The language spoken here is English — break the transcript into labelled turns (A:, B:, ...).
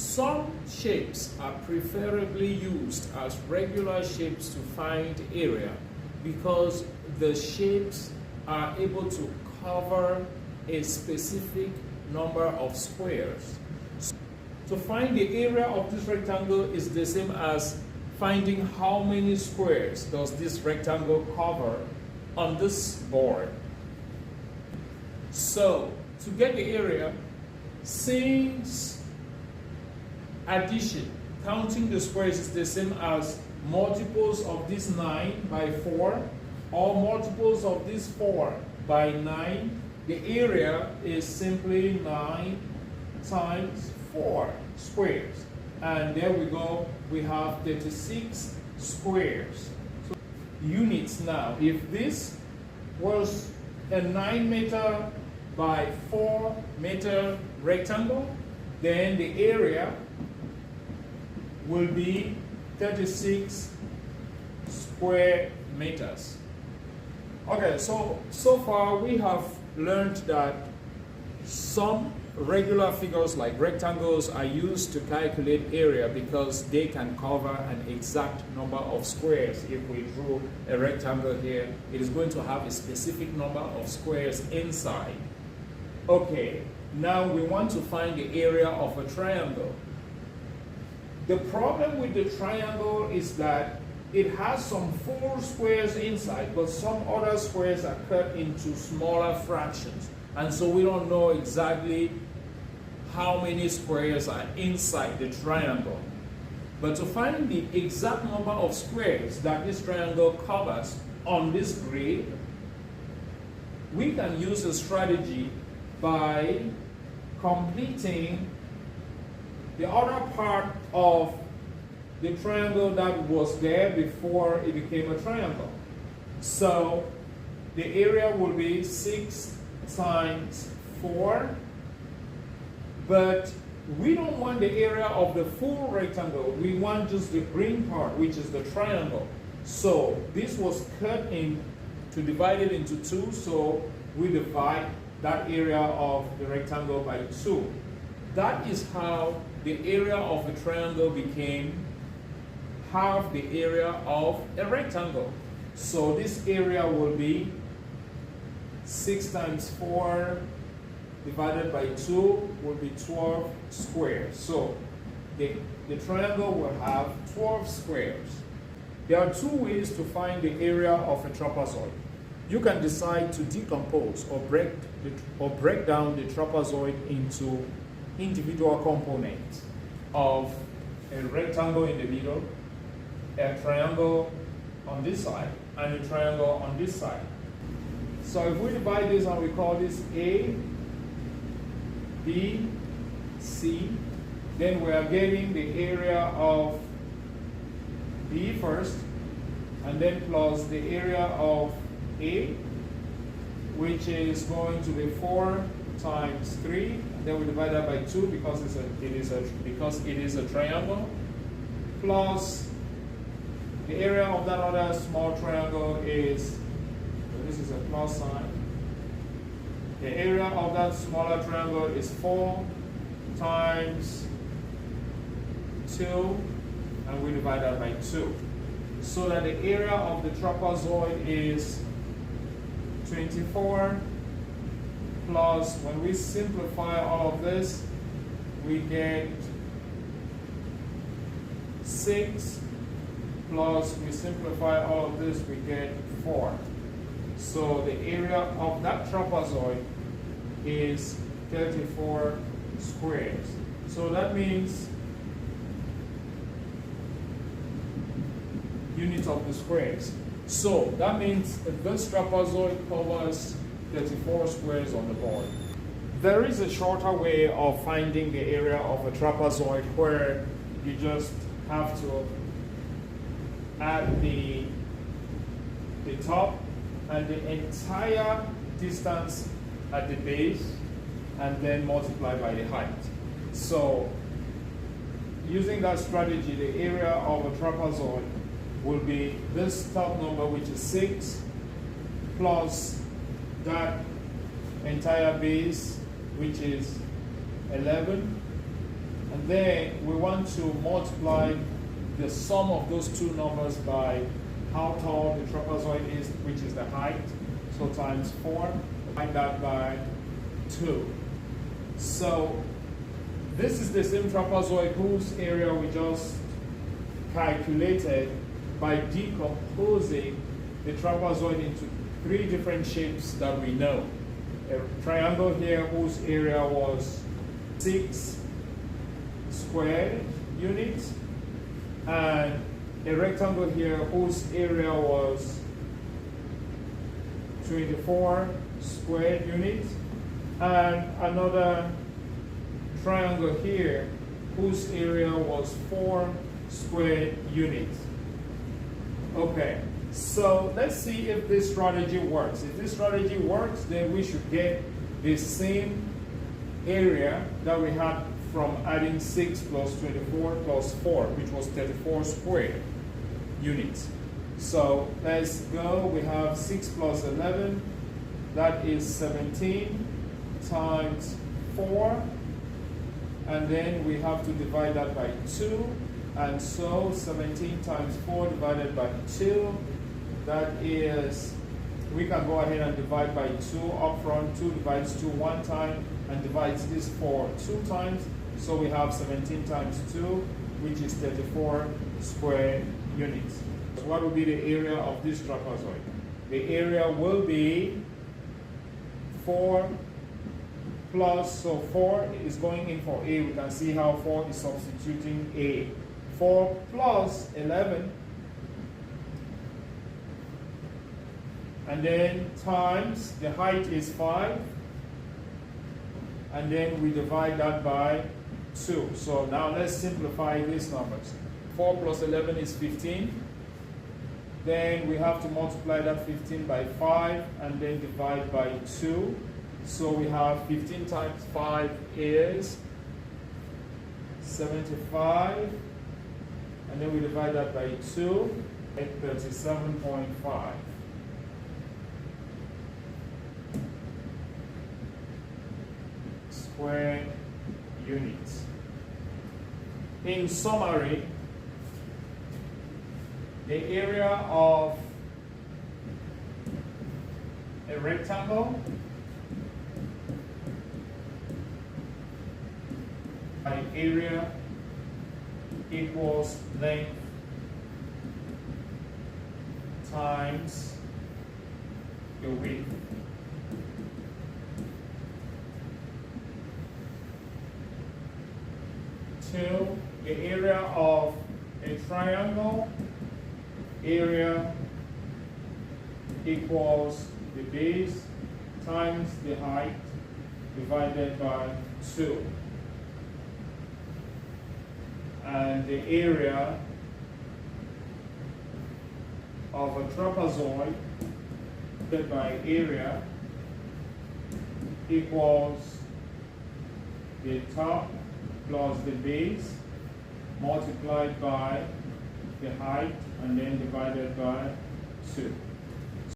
A: Some shapes are preferably used as regular shapes to find area because the shapes are able to cover a specific number of squares. So to find the area of this rectangle is the same as finding how many squares does this rectangle cover on this board. So to get the area, since addition, counting the squares is the same as multiples of this 9 by 4 or multiples of this 4 by 9, the area is simply 9 times 4 squares. And there we go, we have 36 squares. So units now, if this was a 9 meter by 4 meter rectangle, then the area will be 36 square meters. Okay, so far we have learned that some regular figures like rectangles are used to calculate area because they can cover an exact number of squares. If we drew a rectangle here, it is going to have a specific number of squares inside. Okay, now we want to find the area of a triangle. The problem with the triangle is that it has some full squares inside, but some other squares are cut into smaller fractions. And so we don't know exactly how many squares are inside the triangle. But to find the exact number of squares that this triangle covers on this grid, we can use a strategy by completing the other part of the triangle that was there before it became a triangle. So the area will be 6 times 4, but we don't want the area of the full rectangle. We want just the green part, which is the triangle. So this was cut in to divide it into 2, so we divide that area of the rectangle by 2. That is how the area of a triangle became half the area of a rectangle. So this area will be 6 times 4 divided by 2 will be 12 squares. So the triangle will have 12 squares. There are 2 ways to find the area of a trapezoid. You can decide to decompose or break down the trapezoid into individual components of a rectangle in the middle, a triangle on this side, and a triangle on this side. So if we divide this and we call this A, B, C, then we are getting the area of B first, and then plus the area of A, which is going to be 4 times 3, and then we divide that by 2 because it is a triangle, plus the area of that other small triangle is, so this is a plus sign. The area of that smaller triangle is 4 times 2, and we divide that by 2. So that the area of the trapezoid is 24 plus, when we simplify all of this, we get 6 plus, we simplify all of this, we get 4. So the area of that trapezoid is 34 squares. So that means units of the squares. So that means this trapezoid covers 34 squares on the board. There is a shorter way of finding the area of a trapezoid where you just have to add the top and the entire distance at the base and then multiply by the height. So using that strategy, the area of a trapezoid will be this top number, which is 6, plus that entire base, which is 11, And then we want to multiply the sum of those two numbers by how tall the trapezoid is, which is the height. So times 4, divide that by 2. So this is the same trapezoid whose area we just calculated by decomposing the trapezoid into 3 different shapes that we know. A triangle here whose area was 6 square units, and a rectangle here whose area was 24 square units, and another triangle here whose area was 4 square units. Okay, so let's see if this strategy works. If this strategy works, then we should get the same area that we had from adding 6 plus 24 plus 4, which was 34 square units. So let's go. We have 6 plus 11, that is 17 times 4, and then we have to divide that by 2, and so 17 times 4 divided by 2, that is, we can go ahead and divide by 2 up front. 2 divides 2 one time and divides this 4 2 times. So we have 17 times 2, which is 34 square units. So what will be the area of this trapezoid? The area will be 4 plus, so 4 is going in for A. We can see how 4 is substituting A. 4 plus 11, and then times, the height is 5, and then we divide that by 2. So now let's simplify these numbers. 4 plus 11 is 15. Then we have to multiply that 15 by 5 and then divide by 2. So we have 15 times 5 is 75. And then we divide that by 2 at 37.5. Square units. In summary, the area of a rectangle by area equals length times the width. Two, the area of a triangle, area equals the base times the height divided by 2. And the area of a trapezoid divided by area equals the top plus the base multiplied by the height and then divided by 2.